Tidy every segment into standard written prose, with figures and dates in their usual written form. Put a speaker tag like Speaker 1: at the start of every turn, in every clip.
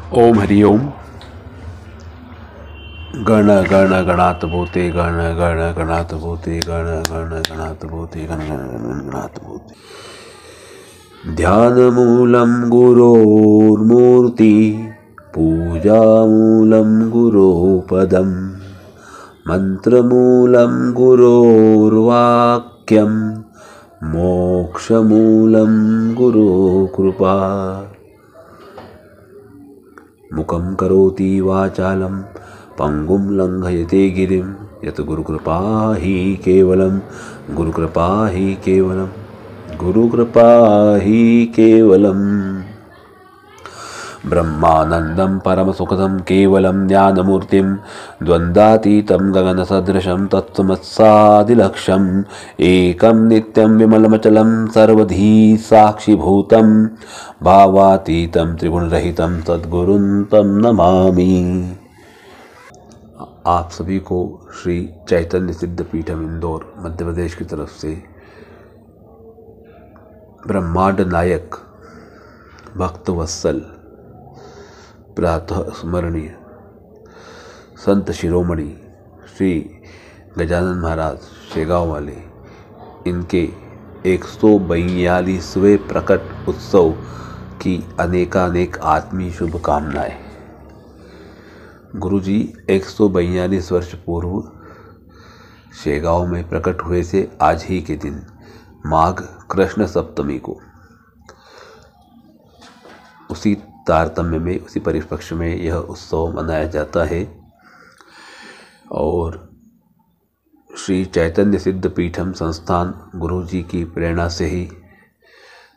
Speaker 1: ओम हरि ओम। गण गण गणात भूते गण गण गणात भूते गण गण गणात भूते गण गण गणात भूते। ध्यानमूलं गुरोर्मूर्ति पूजामूलं गुरोपदं मंत्रमूलं गुरोर्वाक्यं मोक्षमूलं गुरुकृपा। मुखं करोति वाचालं पंगुं लंघयते गिरिं यत् गुरुकृपा हि केवलं गुरुकृपा हि केवलं गुरुकृपा हि केवलम्। ब्रह्मानन्दं परमसुखदं केवलं ज्ञानमूर्तिं द्वन्द्वातीतं गगनसदृशं तत्त्वमत्सादिलक्ष्यम् एकं नित्यं विमलमचलं सर्वधी साक्षिभूतं भावातीतं त्रिगुणरहितं सद्गुरुं तं नमामि। आप सभी को श्री चैतन्य सिद्धपीठम इंदौर मध्य प्रदेश की तरफ से ब्रह्मांड नायक भक्त वत्सल प्रातः स्मरणीय संत शिरोमणि श्री गजानन महाराज शेगांव वाले, इनके 142वें प्रकट उत्सव की अनेकानेक आत्मीय शुभकामनाएं। गुरुजी 142 वर्ष पूर्व शेगांव में प्रकट हुए थे। आज ही के दिन माघ कृष्ण सप्तमी को उसी तारतम्य में, उसी परिपक्ष में यह उत्सव मनाया जाता है। और श्री चैतन्य सिद्ध पीठम संस्थान गुरुजी की प्रेरणा से ही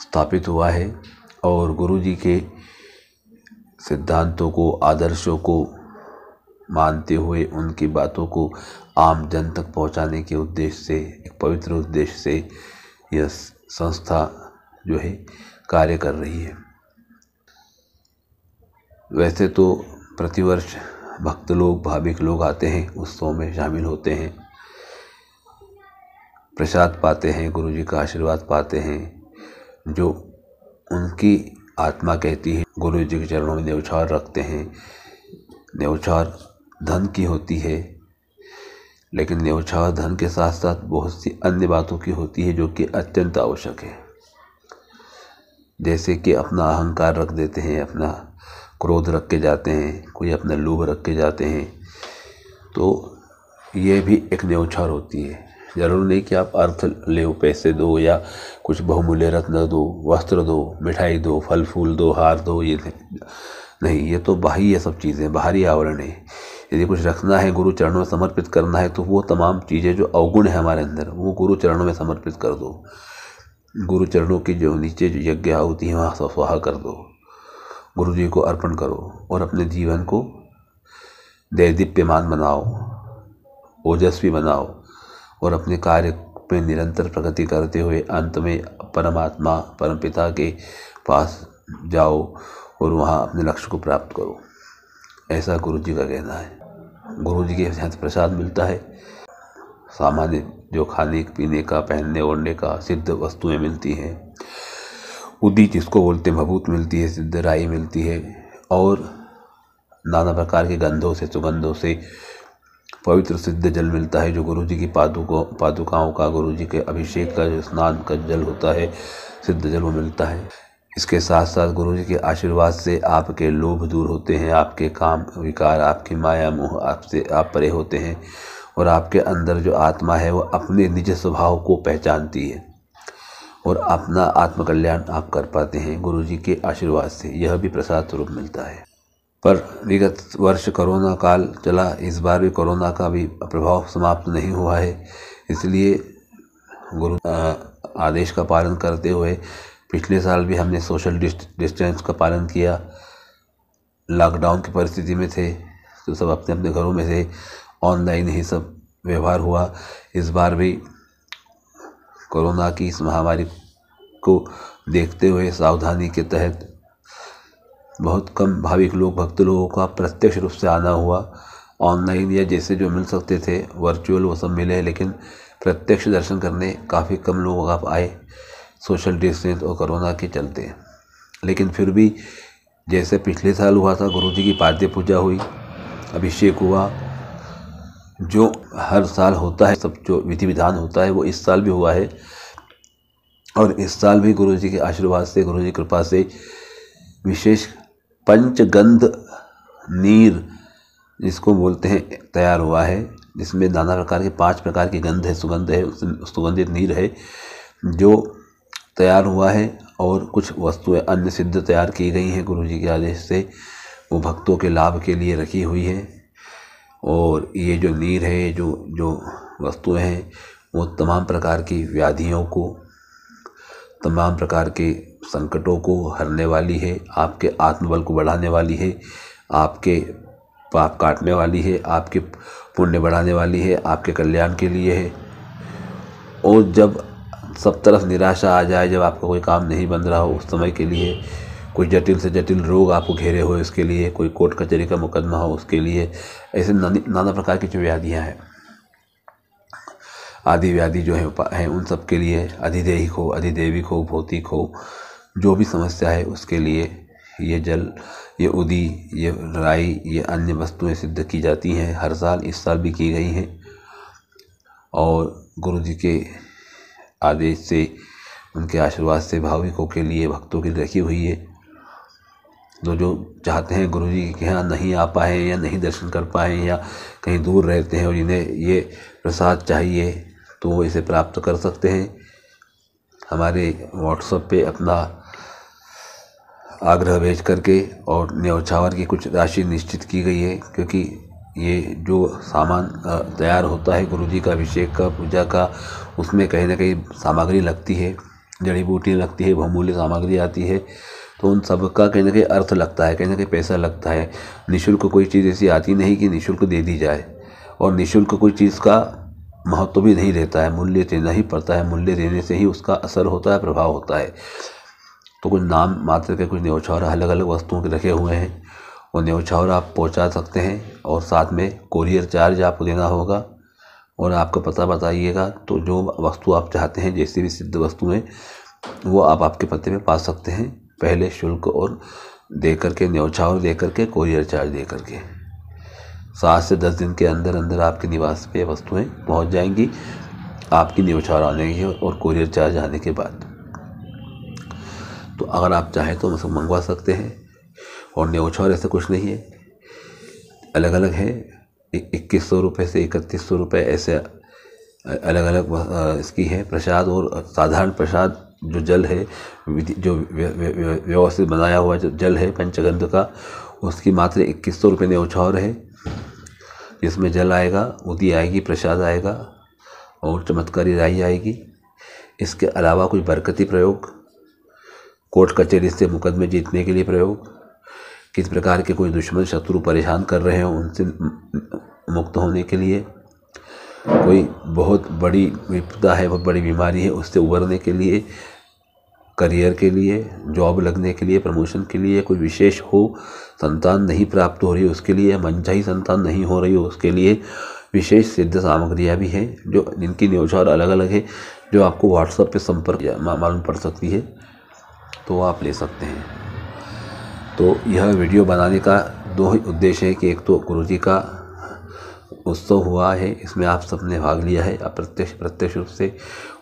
Speaker 1: स्थापित हुआ है और गुरुजी के सिद्धांतों को, आदर्शों को मानते हुए उनकी बातों को आम जन तक पहुंचाने के उद्देश्य से, एक पवित्र उद्देश्य से यह संस्था जो है कार्य कर रही है। वैसे तो प्रतिवर्ष भक्त लोग, भाविक लोग आते हैं, उत्सव में शामिल होते हैं, प्रसाद पाते हैं, गुरुजी का आशीर्वाद पाते हैं। जो उनकी आत्मा कहती है गुरुजी के चरणों में न्यौछावर रखते हैं। न्यौछावर धन की होती है, लेकिन न्यौछावर धन के साथ साथ बहुत सी अन्य बातों की होती है जो कि अत्यंत आवश्यक है। जैसे कि अपना अहंकार रख देते हैं, अपना क्रोध रख के जाते हैं, कोई अपना लोभ रख के जाते हैं, तो ये भी एक न्यौछावर होती है। जरूर नहीं कि आप अर्थ ले, पैसे दो या कुछ बहुमूल्य रत्न दो, वस्त्र दो, मिठाई दो, फल फूल दो, हार दो, ये नहीं। ये तो बाह्य सब चीज़ें, बाहरी आवरण है। यदि कुछ रखना है, गुरु चरणों में समर्पित करना है, तो वो तमाम चीज़ें जो अवगुण है हमारे अंदर, वो गुरु चरणों में समर्पित कर दो। गुरु चरणों की जो नीचे जो यज्ञ आहुति है वहाँ स्वाहा कर दो, गुरु जी को अर्पण करो और अपने जीवन को देदीप्यमान बनाओ, ओजस्वी बनाओ और अपने कार्य में निरंतर प्रगति करते हुए अंत में परमात्मा, परमपिता के पास जाओ और वहाँ अपने लक्ष्य को प्राप्त करो। ऐसा गुरु जी का कहना है। गुरु जी के यहाँ से प्रसाद मिलता है, सामान्य जो खाने पीने का, पहनने ओढ़ने का सिद्ध वस्तुएं मिलती हैं। उदीच जिसको बोलते हैं, भभूत मिलती है, सिद्ध राई मिलती है और नाना प्रकार के गंधों से, सुगंधों से पवित्र सिद्ध जल मिलता है, जो गुरु जी की पादुकाओं का, गुरु जी के अभिषेक का जो स्नान का जल होता है, सिद्ध जल वो मिलता है। इसके साथ साथ गुरु जी के आशीर्वाद से आपके लोभ दूर होते हैं, आपके काम विकार, आपकी माया मोह आपसे आप परे होते हैं और आपके अंदर जो आत्मा है वो अपने निज स्वभाव को पहचानती है और अपना आत्मकल्याण आप कर पाते हैं गुरु जी के आशीर्वाद से। यह भी प्रसाद स्वरूप मिलता है। पर विगत वर्ष कोरोना काल चला, इस बार भी कोरोना का भी प्रभाव समाप्त नहीं हुआ है। इसलिए गुरु आदेश का पालन करते हुए पिछले साल भी हमने सोशल डिस्टेंस का पालन किया। लॉकडाउन की परिस्थिति में थे तो सब अपने अपने घरों में थे, ऑनलाइन ही सब व्यवहार हुआ। इस बार भी कोरोना की इस महामारी को देखते हुए सावधानी के तहत बहुत कम भाविक लोग, भक्त लोगों का प्रत्यक्ष रूप से आना हुआ। ऑनलाइन या जैसे जो मिल सकते थे वर्चुअल वो सब मिले, लेकिन प्रत्यक्ष दर्शन करने काफ़ी कम लोग आप आए सोशल डिस्टेंस और कोरोना के चलते। लेकिन फिर भी जैसे पिछले साल हुआ था, गुरु जी की पाद्य पूजा हुई, अभिषेक हुआ, जो हर साल होता है, सब जो विधि विधान होता है वो इस साल भी हुआ है। और इस साल भी गुरु जी के आशीर्वाद से, गुरु जी की कृपा से विशेष पंचगंध नीर जिसको बोलते हैं तैयार हुआ है, जिसमें नाना प्रकार के 5 प्रकार की गंध है, सुगंध है, सुगंधित नीर है जो तैयार हुआ है। और कुछ वस्तुएं अन्य सिद्ध तैयार की गई हैं गुरु जी के आदेश से, वो भक्तों के लाभ के लिए रखी हुई है। और ये जो नीर है, जो वस्तुएं हैं, वो तमाम प्रकार की व्याधियों को, तमाम प्रकार के संकटों को हरने वाली है, आपके आत्मबल को बढ़ाने वाली है, आपके पाप काटने वाली है, आपके पुण्य बढ़ाने वाली है, आपके कल्याण के लिए है। और जब सब तरफ निराशा आ जाए, जब आपका कोई काम नहीं बन रहा हो, उस समय के लिए, कोई जटिल से जटिल रोग आपको घेरे हो इसके लिए, कोई कोर्ट कचहरी का मुकदमा हो उसके लिए, ऐसे नाना प्रकार की जो व्याधियाँ हैं, आदि व्याधि जो है उन सब के लिए, अधिदैहिक हो, अधिदैविक हो, भौतिक हो, जो भी समस्या है उसके लिए ये जल, ये उदी, ये राई, ये अन्य वस्तुएं सिद्ध की जाती हैं हर साल, इस साल भी की गई हैं। और गुरु जी के आदेश से, उनके आशीर्वाद से भाविकों के लिए, भक्तों के लिए रखी हुई है। तो जो चाहते हैं गुरु जी के यहाँ नहीं आ पाए या नहीं दर्शन कर पाए या कहीं दूर रहते हैं और इन्हें ये प्रसाद चाहिए, तो वो इसे प्राप्त कर सकते हैं। हमारे व्हाट्सएप पे अपना आग्रह भेज करके, और न्यौछावर की कुछ राशि निश्चित की गई है, क्योंकि ये जो सामान तैयार होता है गुरु जी का अभिषेक का, पूजा का, उसमें कहीं ना कहीं सामग्री लगती है, जड़ी बूटियाँ लगती है, बहुमूल्य सामग्री आती है, तो उन सब का कहीं ना कहीं अर्थ लगता है, कहीं ना कहीं पैसा लगता है। निःशुल्क कोई चीज़ ऐसी आती नहीं कि निःशुल्क दे दी जाए, और निःशुल्क कोई चीज़ का महत्व भी नहीं रहता है, मूल्य देना ही पड़ता है, मूल्य देने से ही उसका असर होता है, प्रभाव होता है। तो कुछ नाम मात्र के कुछ न्यौछावर अलग अलग वस्तुओं के रखे हुए हैं, वो न्यौछावर आप पहुंचा सकते हैं, और साथ में कोरियर चार्ज आपको देना होगा, और आपका पता बताइएगा। तो जो वस्तु आप चाहते हैं, जैसी भी सिद्ध वस्तुएं, वो आप आपके पते पे पा सकते हैं, पहले शुल्क और दे करके, न्यौछावर दे करके, कोरियर चार्ज दे करके। 7 से 10 दिन के अंदर अंदर आपके निवास पे वस्तुएं पहुंच जाएंगी, आपकी न्यौछावर आने की और कोरियर चार्ज आने के बाद। तो अगर आप चाहें तो मुझसे मंगवा सकते हैं। और न्यौछावर ऐसा कुछ नहीं है, अलग अलग है, 2100 रुपये से 3100 रुपये, ऐसे अलग अलग इसकी है प्रसाद। और साधारण प्रसाद जो जल है, जो व्यवस्थित बनाया हुआ जो जल है पंचगंध का, उसकी मात्र 2100 रुपये न्यौछावर है, जिसमें जल आएगा, उदी आएगी, प्रसाद आएगा और चमत्कारी राई आएगी। इसके अलावा कुछ बरकती प्रयोग, कोर्ट कचहरी से मुकदमे जीतने के लिए प्रयोग, किस प्रकार के कोई दुश्मन शत्रु परेशान कर रहे हैं उनसे मुक्त होने के लिए, कोई बहुत बड़ी विपदा है, बहुत बड़ी बीमारी है, उससे उबरने के लिए, करियर के लिए, जॉब लगने के लिए, प्रमोशन के लिए, कोई विशेष हो, संतान नहीं प्राप्त हो रही है उसके लिए, मनचाही संतान नहीं हो रही हो उसके लिए, विशेष सिद्ध सामग्रियाँ भी हैं, जो जिनकी न्यौछावर अलग अलग है, जो आपको व्हाट्सएप पे संपर्क मालूम पड़ सकती है, तो आप ले सकते हैं। तो यह वीडियो बनाने का 2 ही उद्देश्य है कि एक तो गुरु जी का उत्सव हुआ है, इसमें आप सब ने भाग लिया है प्रत्यक्ष रूप से,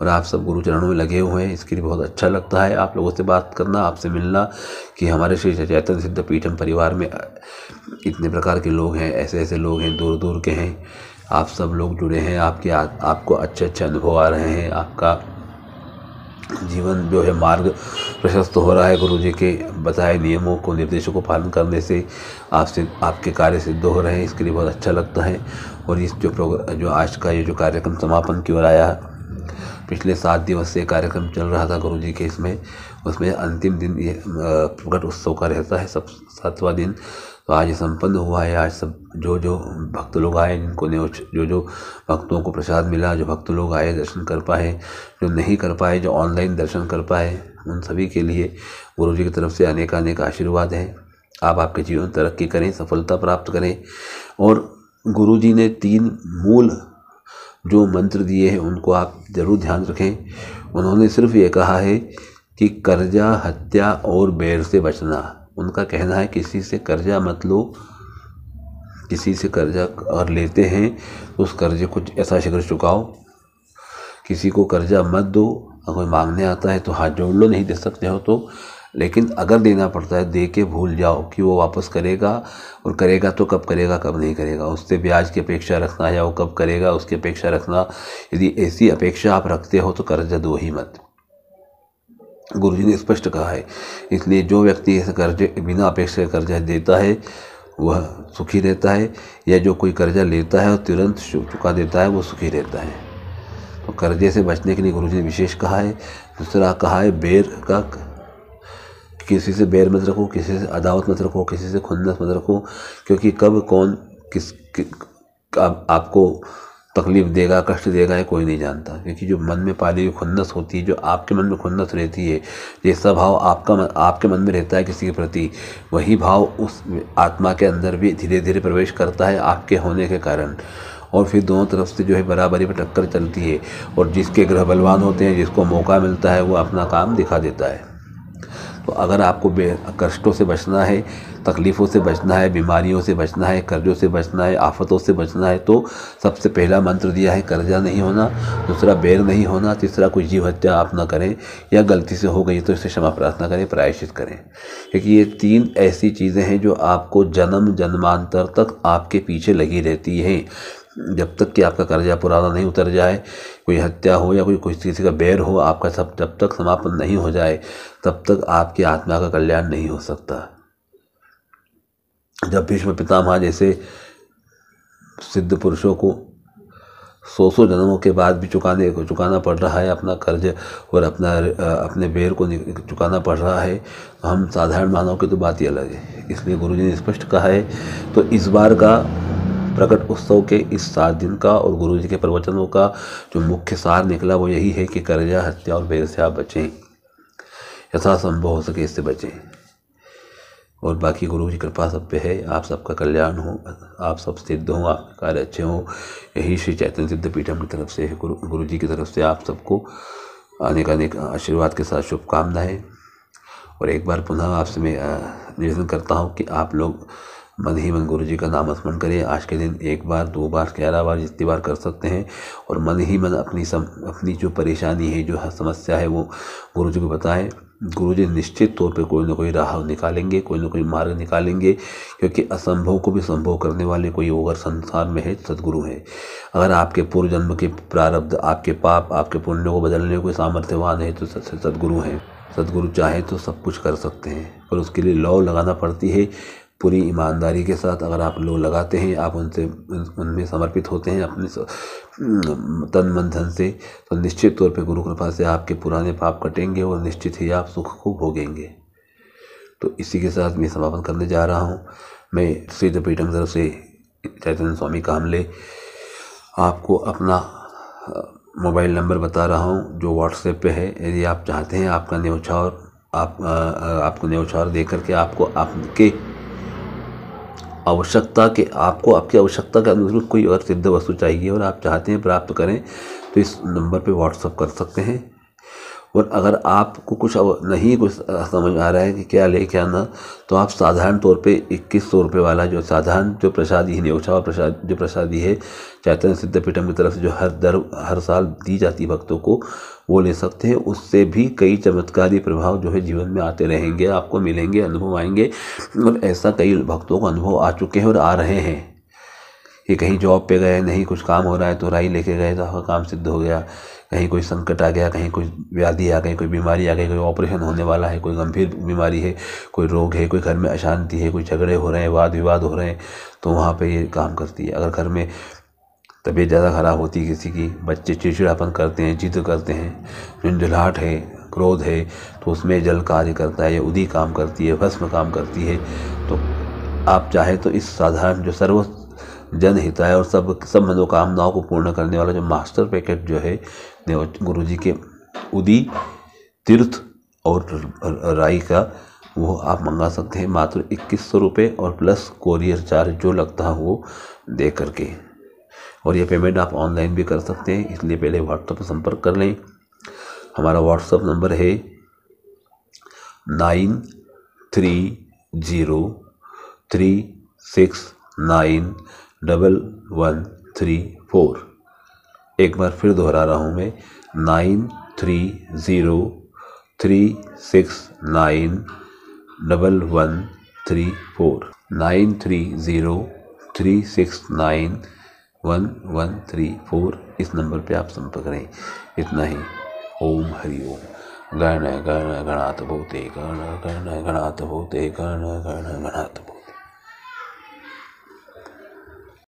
Speaker 1: और आप सब गुरु चरणों में लगे हुए हैं। इसके लिए बहुत अच्छा लगता है आप लोगों से बात करना, आपसे मिलना, कि हमारे श्री चैतन्य सिद्ध पीठम परिवार में इतने प्रकार के लोग हैं, ऐसे ऐसे लोग हैं, दूर दूर के हैं, आप सब लोग जुड़े हैं, आपको अच्छे अच्छे अनुभव आ रहे हैं, आपका जीवन जो है मार्ग प्रशस्त हो रहा है, गुरु जी के बताए नियमों को, निर्देशों को पालन करने से आपके कार्य सिद्ध हो रहे हैं। इसके लिए बहुत अच्छा लगता है। और इस जो आज का ये जो कार्यक्रम समापन की ओर आया, पिछले 7 दिवस से कार्यक्रम चल रहा था गुरु जी के, उसमें अंतिम दिन ये प्रकट उत्सव का रहता है, 7वां दिन। तो आज ये संपन्न हुआ है। आज सब जो भक्त लोग आए, जिनको जो भक्तों को प्रसाद मिला, जो भक्त लोग आए दर्शन कर पाए, जो नहीं कर पाए, जो ऑनलाइन दर्शन कर पाए, उन सभी के लिए गुरु जी की तरफ से अनेक आशीर्वाद हैं। आप आपके जीवन तरक्की करें, सफलता प्राप्त करें। और गुरु जी ने 3 मूल जो मंत्र दिए हैं उनको आप ज़रूर ध्यान रखें। उन्होंने सिर्फ ये कहा है कि कर्जा, हत्या और बैर से बचना, उनका कहना है किसी से कर्जा मत लो, किसी से कर्जा और लेते हैं तो उस कर्जे को ऐसा शीघ्र चुकाओ, किसी को कर्जा मत दो, अगर कोई मांगने आता है तो हाथ जोड़ लो, नहीं दे सकते हो तो, लेकिन अगर देना पड़ता है दे के भूल जाओ कि वो वापस करेगा, और करेगा तो कब करेगा कब नहीं करेगा, उससे ब्याज की अपेक्षा रखना या वो कब करेगा उसकी अपेक्षा रखना। यदि ऐसी अपेक्षा आप रखते हो तो कर्जा दो ही मत, गुरुजी ने स्पष्ट कहा है। इसलिए जो व्यक्ति ऐसे कर्जे बिना अपेक्षा कर्जा देता है वह सुखी रहता है, या जो कोई कर्जा लेता है और तुरंत चुका देता है वो सुखी रहता है। तो कर्जे से बचने के लिए गुरुजी ने विशेष कहा है। दूसरा कहा है बैर का, किसी से बैर मत रखो, किसी से अदावत मत रखो, किसी से खुन्नस मत रखो, क्योंकि कब कौन आपको तकलीफ देगा, कष्ट देगा, ये कोई नहीं जानता। क्योंकि जो मन में पाली हुई खुन्नस होती है, जो आपके मन में खुन्नस रहती है, जैसा भाव आपके मन में रहता है किसी के प्रति, वही भाव उस आत्मा के अंदर भी धीरे धीरे प्रवेश करता है आपके होने के कारण, और फिर दोनों तरफ से जो है बराबरी पर टक्कर चलती है, और जिसके ग्रह बलवान होते हैं, जिसको मौका मिलता है वो अपना काम दिखा देता है। तो अगर आपको कष्टों से बचना है, तकलीफ़ों से बचना है, बीमारियों से बचना है, कर्जों से बचना है, आफतों से बचना है, तो सबसे पहला मंत्र दिया है कर्जा नहीं होना, दूसरा बैर नहीं होना, तीसरा कोई जीव हत्या आप ना करें, या गलती से हो गई तो इससे क्षमा प्रार्थना करें, प्रायश्चित करें। क्योंकि ये 3 ऐसी चीज़ें हैं जो आपको जन्म जन्मांतर तक आपके पीछे लगी रहती हैं। जब तक कि आपका कर्जा पुराना नहीं उतर जाए, कोई हत्या हो या कोई किसी का बैर हो आपका, सब जब तक समापन नहीं हो जाए तब तक आपकी आत्मा का कल्याण नहीं हो सकता। जब भीष्म पितामह जैसे सिद्ध पुरुषों को 100 जन्मों के बाद भी चुकाना पड़ रहा है अपना कर्ज, और अपने बैर को चुकाना पड़ रहा है, तो हम साधारण मानव की तो बात ही अलग है। इसलिए गुरुजी ने स्पष्ट कहा है। तो इस बार का प्रकट उत्सव के इस 7 दिन का और गुरुजी के प्रवचनों का जो मुख्य सार निकला वो यही है कि कर्जा, हत्या और बैर से आप बचें, यथासंभव हो सके इससे बचें। और बाकी गुरु की कृपा सब पे है, आप सबका कल्याण हो, आप सब सिद्ध हों, आपके कार्य अच्छे हों, यही श्री चैतन्य सिद्ध पीठम की तरफ से है, गुरु जी की तरफ से आप सबको अनेक आशीर्वाद के साथ शुभकामनाएं। और एक बार पुनः आपसे मैं निवेदन करता हूँ कि आप लोग मन ही मन गुरु जी का नाम स्मरण करें। आज के दिन 1 बार, 2 बार, 11 बार, जितनी बार कर सकते हैं, और मन ही मन अपनी जो परेशानी है, जो समस्या है, वो गुरु जी को बताएं। गुरु जी निश्चित तौर पे कोई ना कोई राह निकालेंगे, कोई ना कोई मार्ग निकालेंगे, क्योंकि असंभव को भी संभव करने वाले कोई अगर संसार में है सद्गुरु है। अगर आपके पूर्व जन्म के प्रारब्ध, आपके पाप, आपके पुण्य को बदलने कोई सामर्थ्यवान है तो सद्गुरु हैं। सद्गुरु चाहे तो सब कुछ कर सकते हैं, पर उसके लिए लौ लगाना पड़ती है पूरी ईमानदारी के साथ। अगर आप लौ लगाते हैं, आप उनमें समर्पित होते हैं अपने तन मन धन से, तो निश्चित तौर पे गुरु कृपा से आपके पुराने पाप कटेंगे और निश्चित ही आप सुख को भोगेंगे। तो इसी के साथ मैं समापन करने जा रहा हूँ। मैं सिद्ध पीठम की तरफ से चैतन्य स्वामी कामले आपको अपना मोबाइल नंबर बता रहा हूँ जो व्हाट्सएप पे है। यदि आप चाहते हैं आपका न्यौछावर आपको न्यौछावर दे करके आपको आपकी आवश्यकता के अनुरूप कोई अगर सिद्ध वस्तु चाहिए और आप चाहते हैं प्राप्त करें, तो इस नंबर पे व्हाट्सअप कर सकते हैं। और अगर आपको कुछ समझ आ रहा है कि क्या ले क्या ना, तो आप साधारण तौर पे 2100 रुपये वाला जो साधारण जो प्रसादी है, न्यौछावर जो प्रसादी है चैतन्य सिद्ध पीठम की तरफ से जो हर साल दी जाती भक्तों को, वो ले सकते हैं। उससे भी कई चमत्कारी प्रभाव जो है जीवन में आते रहेंगे, आपको मिलेंगे, अनुभव आएंगे। और ऐसा कई भक्तों को अनुभव आ चुके हैं और आ रहे हैं कि कहीं जॉब पे गए, नहीं कुछ काम हो रहा है तो राई लेके गए तो आपका काम सिद्ध हो गया। कहीं कोई संकट आ गया, कहीं कोई व्याधि आ गई, कोई बीमारी आ गई, कोई ऑपरेशन होने वाला है, कोई गंभीर बीमारी है, कोई रोग है, कोई घर में अशांति है, कोई झगड़े हो रहे हैं, वाद विवाद हो रहे हैं, तो वहाँ पे ये काम करती है। अगर घर में तबीयत ज़्यादा ख़राब होती है किसी की, बच्चे चिड़चिड़ापन करते हैं, जिद करते हैं, झुंझलाहट है, क्रोध है, तो उसमें जल कार्य करता है, या उदी काम करती है, भस्म काम करती है। तो आप चाहे तो इस साधारण जो सर्व जनहिताय और सब मनोकामनाओं को पूर्ण करने वाला जो मास्टर पैकेट जो है गुरु जी के उदी, तीर्थ और राई का, वो आप मंगा सकते हैं मात्र 2100 रुपये और प्लस कोरियर चार्ज जो लगता है वो दे करके। और ये पेमेंट आप ऑनलाइन भी कर सकते हैं, इसलिए पहले व्हाट्सएप पर संपर्क कर लें। हमारा व्हाट्सएप नंबर है 93 9303691134। एक बार फिर दोहरा रहा हूँ मैं, 9303691134, 9303691134। इस नंबर पे आप संपर्क करें। इतना ही। ओम हरि ओम। गण गण गणात भूते, गण गण गणात भूते, गण गण गणात भूते।